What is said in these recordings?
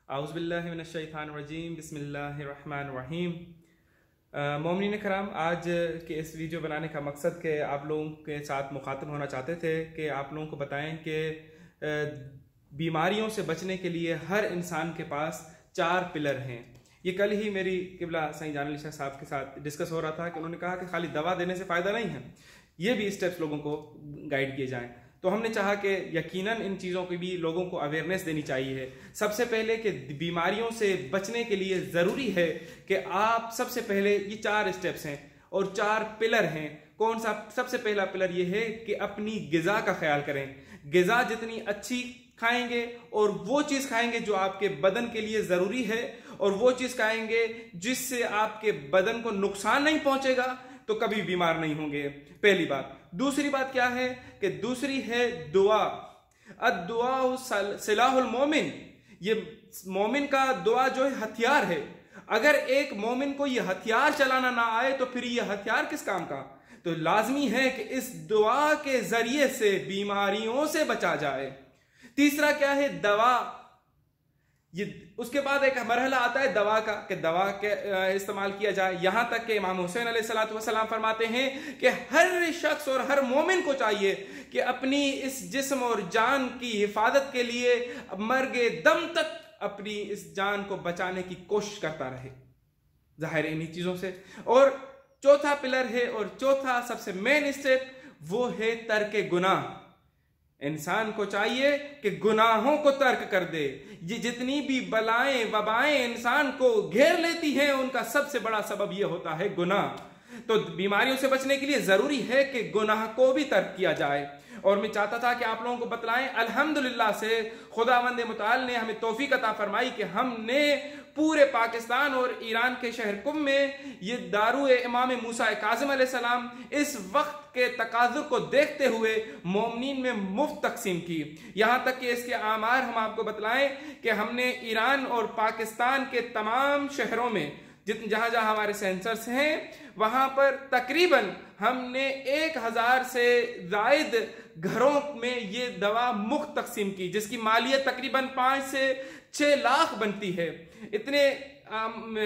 आउज़ुबिल्लाहि मिनश्शैतानिर्रजीम बिस्मिल्लाहिर्रहमानिर्रहीम। मोमिनीन कराम, आज के इस वीडियो बनाने का मकसद कि आप लोगों के साथ मुखातिब होना चाहते थे कि आप लोगों को बताएं कि बीमारियों से बचने के लिए हर इंसान के पास 4 पिलर हैं। ये कल ही मेरी किबला सईद जान अली शाह साहब के साथ डिस्कस हो रहा था कि उन्होंने कहा कि खाली दवा देने से फ़ायदा नहीं है, ये भी स्टेप्स लोगों को गाइड किए जाएं। तो हमने चाहा कि यकीनन इन चीज़ों की भी लोगों को अवेयरनेस देनी चाहिए। सबसे पहले कि बीमारियों से बचने के लिए ज़रूरी है कि आप सबसे पहले ये 4 स्टेप्स हैं और 4 पिलर हैं। कौन सा? सबसे पहला पिलर ये है कि अपनी ग़िज़ा का ख्याल करें। ग़िज़ा जितनी अच्छी खाएंगे और वो चीज़ खाएंगे जो आपके बदन के लिए ज़रूरी है और वो चीज़ खाएंगे जिससे आपके बदन को नुकसान नहीं पहुंचेगा, तो कभी बीमार नहीं होंगे। पहली बात। दूसरी बात क्या है कि दूसरी है दुआ। अद्दुआ सिलाहुल मोमिन। ये मोमिन का दुआ जो है हथियार है। अगर एक मोमिन को ये हथियार चलाना ना आए तो फिर ये हथियार किस काम का? तो लाजमी है कि इस दुआ के जरिए से बीमारियों से बचा जाए। तीसरा क्या है? दवा। ये उसके बाद एक मरहला आता है दवा का, कि दवा के इस्तेमाल किया जाए। यहां तक कि इमाम हुसैन अलैहिस्सलातु वस्सलाम फरमाते हैं कि हर शख्स और हर मोमिन को चाहिए कि अपनी इस जिस्म और जान की हिफाजत के लिए मर्गे दम तक अपनी इस जान को बचाने की कोशिश करता रहे, जाहिर इन्हीं चीजों से। और चौथा पिलर है और चौथा सबसे मेन स्टेप वो है तर्क गुनाह। इंसान को चाहिए कि गुनाहों को तर्क कर दे। ये जितनी भी बलाएं वबाएं इंसान को घेर लेती हैं उनका सबसे बड़ा सबब यह होता है गुनाह। तो बीमारियों से बचने के लिए जरूरी है कि गुनाह को भी तर्क किया जाए। और मैं चाहता था कि आप लोगों को बतलाएं, अल्हम्दुलिल्लाह से खुदावंद मुताल ने हमें तौफीक अता फरमाई कि हमने पूरे पाकिस्तान और ईरान के शहर कुम में ये दारू इमाम मूसा काज़िम अलैहिस्सलाम इस वक्त के तकाज़ुर को देखते हुए मोमिनीन में मुफ्त तकसीम की। यहाँ तक कि इसके आमार हम आपको बतलाएं कि हमने ईरान और पाकिस्तान के तमाम शहरों में जहां जहां हमारे सेंसर्स हैं वहां पर तकरीबन हमने 1000 से जायद घरों में ये दवा मुफ्त तकसीम की, जिसकी मालियत तकरीबन 5 से 6 लाख बनती है। इतने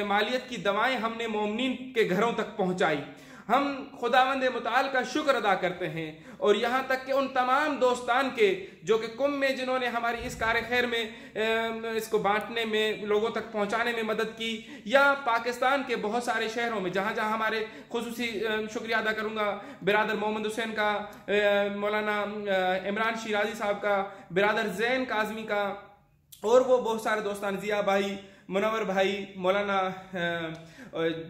मालियत की दवाएं हमने मोमिनीन के घरों तक पहुंचाई। हम खुदावंद मुताल का शुक्र अदा करते हैं। और यहाँ तक कि उन तमाम दोस्तान के जो कि कुम में जिन्होंने हमारी इस कार्य खैर में इसको बांटने में, लोगों तक पहुँचाने में मदद की, या पाकिस्तान के बहुत सारे शहरों में जहाँ जहाँ हमारे खुसूसी शुक्रिया अदा करूँगा बिरादर मोहम्मद हुसैन का, मौलाना इमरान शिराजी साहब का, बिरादर जैन काज़मी का, और वो बहुत सारे दोस्तान, जिया भाई, मुनव्वर भाई, मौलाना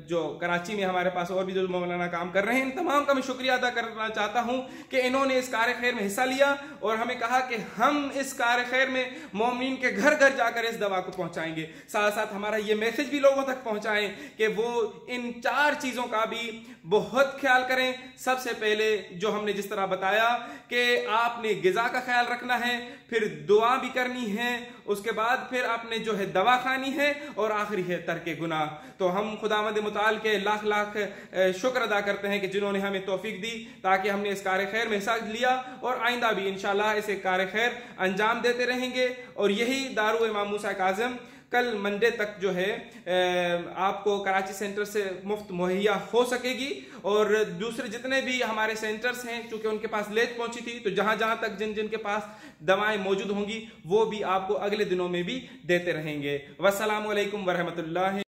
जो कराची में हमारे पास और भी जो मौलाना काम कर रहे हैं, इन तमाम का मैं शुक्रिया अदा करना चाहता हूं कि इन्होंने इस कार्य खैर में हिस्सा लिया और हमें कहा कि हम इस कार्य खैर में मोमिनीन के घर घर जाकर इस दवा को पहुंचाएंगे। साथ साथ हमारा ये मैसेज भी लोगों तक पहुंचाएं कि वो इन 4 चीज़ों का भी बहुत ख्याल करें। सबसे पहले जो हमने जिस तरह बताया कि आपने ग़िज़ा का ख्याल रखना है, फिर दुआ भी करनी है, उसके बाद फिर आपने जो है दवा खानी है, और आखिरी है तर्क गुनाह। तो हम खुदावंद मुताल के लाख लाख शुक्र अदा करते हैं कि जिन्होंने हमें तौफीक दी ताकि हमने इस कार्य खैर में हिस्सा लिया, और आइंदा भी इंशाल्लाह इसे कार्य खैर अंजाम देते रहेंगे। और यही दारू इमाम मूसा काज़िम कल मंडे तक जो है आपको कराची सेंटर से मुफ्त मुहैया हो सकेगी। और दूसरे जितने भी हमारे सेंटर्स हैं, चूंकि उनके पास लेट पहुंची थी, तो जहां जहां तक जिन जिन के पास दवाएं मौजूद होंगी वो भी आपको अगले दिनों में भी देते रहेंगे। वस्सलामु अलैकुम वरहमतुल्लाह।